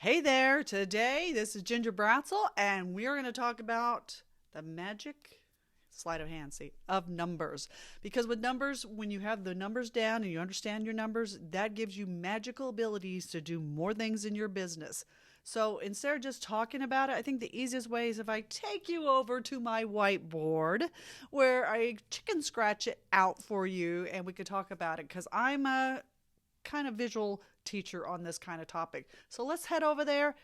Hey there, today this is Ginger Bratzel, and we're going to talk about the magic sleight of hand, see, of numbers. Because with numbers, when you have the numbers down and you understand your numbers, that gives you magical abilities to do more things in your business. So instead of just talking about it, I think the easiest way is if I take you over to my whiteboard where I chicken scratch it out for you and we could talk about it because I'm a kind of visual teacher on this kind of topic. So let's head over there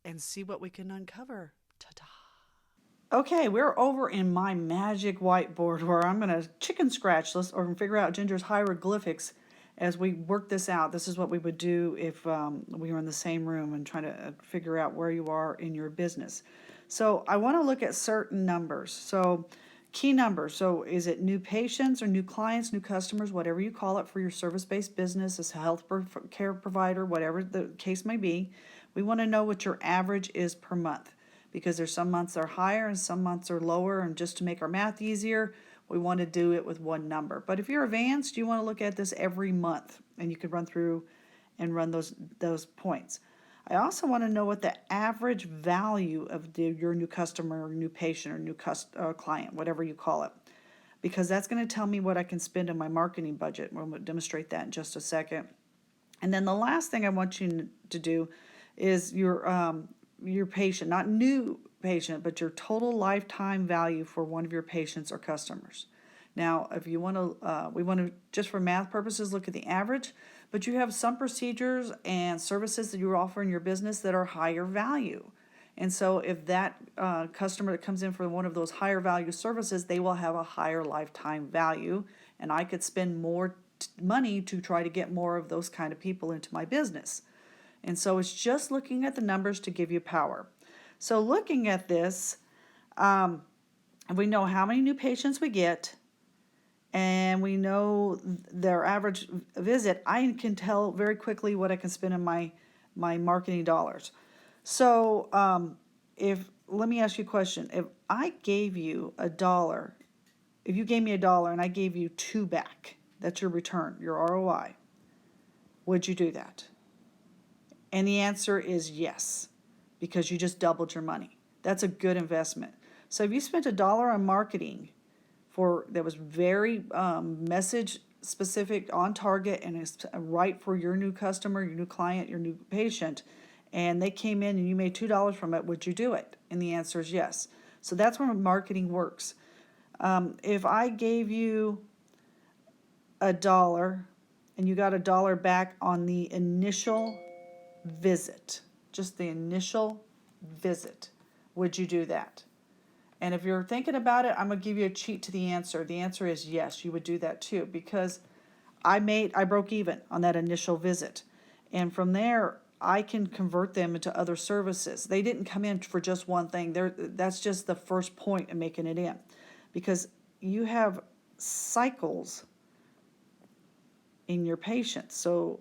and see what we can uncover. Ta-da. Okay, we're over in my magic whiteboard where I'm going to chicken scratch this or figure out Ginger's hieroglyphics as we work this out. This is what we would do if we were in the same room and trying to figure out where you are in your business. So I want to look at certain numbers. So key numbers. So is it new patients or new clients, new customers, whatever you call it for your service-based business, as a health care provider, whatever the case may be. We want to know what your average is per month because there's some months are higher and some months are lower. And just to make our math easier, we want to do it with one number. But if you're advanced, you want to look at this every month and you could run through and run those points. I also want to know what the average value of your new customer or new patient or new client, whatever you call it, because that's going to tell me what I can spend in my marketing budget. We'll demonstrate that in just a second. And then the last thing I want you to do is your patient, not new patient, but your total lifetime value for one of your patients or customers. Now, if you want to, we want to, just for math purposes, look at the average, but you have some procedures and services that you offer in your business that are higher value. And so if that customer that comes in for one of those higher value services, they will have a higher lifetime value, and I could spend more money to try to get more of those kind of people into my business. And so it's just looking at the numbers to give you power. So looking at this, we know how many new patients we get, and we know their average visit. I can tell very quickly what I can spend in my marketing dollars. So let me ask you a question. If I gave you $1, if you gave me $1 and I gave you 2 back, that's your return, your ROI, would you do that? And the answer is yes, because you just doubled your money. That's a good investment. So if you spent $1 on marketing that was very message specific, on target, and is right for your new customer, your new client, your new patient, and they came in and you made $2 from it, would you do it? And the answer is yes. So that's where marketing works. If I gave you $1 and you got $1 back on the initial visit, just the initial visit, would you do that? And if you're thinking about it, I'm going to give you a cheat to the answer. The answer is yes, you would do that too, because I broke even on that initial visit. And from there, I can convert them into other services. They didn't come in for just one thing. That's just the first point in making it in. Because you have cycles in your patients. So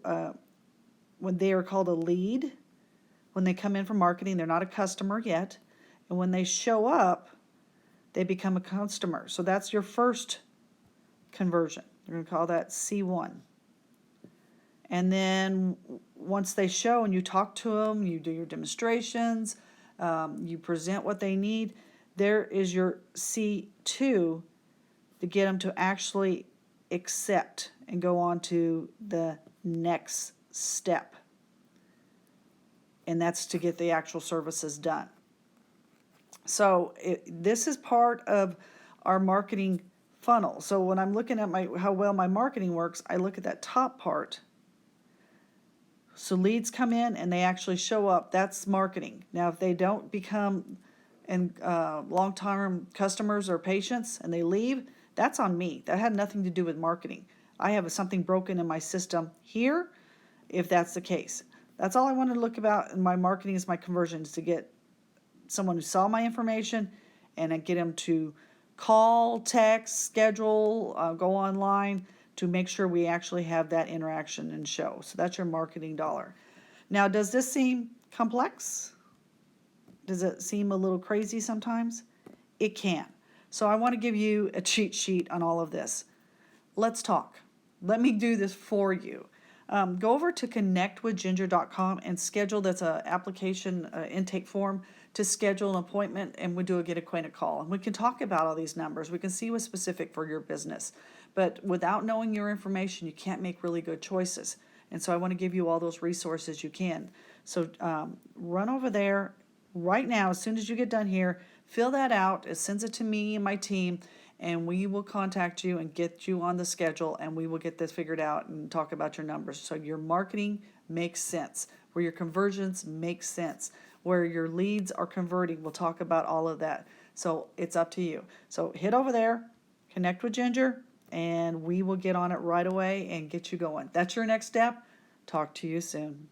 when they are called a lead, when they come in for marketing, they're not a customer yet. And when they show up, they become a customer. So that's your first conversion. We're going to call that C1. And then once they show and you talk to them, you do your demonstrations, you present what they need, there is your C2 to get them to actually accept and go on to the next step. And that's to get the actual services done. So this is part of our marketing funnel. So when I'm looking at how well my marketing works, I look at that top part. So leads come in and they actually show up. That's marketing. Now, if they don't become long-term customers or patients and they leave, that's on me. That had nothing to do with marketing. I have something broken in my system here, if that's the case. That's all I want to look about in my marketing is my conversions, to get someone who saw my information and I get them to call, text, schedule, go online to make sure we actually have that interaction and show. So that's your marketing dollar. Now, does this seem complex? Does it seem a little crazy sometimes? It can. So I want to give you a cheat sheet on all of this. Let's talk. Let me do this for you. Go over to connectwithginger.com and schedule, that's a application intake form, to schedule an appointment, and we do a get acquainted call. And we can talk about all these numbers. We can see what's specific for your business. But without knowing your information, you can't make really good choices. And so I want to give you all those resources you can. So run over there right now, as soon as you get done here, fill that out. It sends it to me and my team, and we will contact you and get you on the schedule, and we will get this figured out and talk about your numbers. So your marketing makes sense, where your conversions make sense, where your leads are converting. We'll talk about all of that. So it's up to you. So hit over there, connect with Ginger, and we will get on it right away and get you going. That's your next step. Talk to you soon.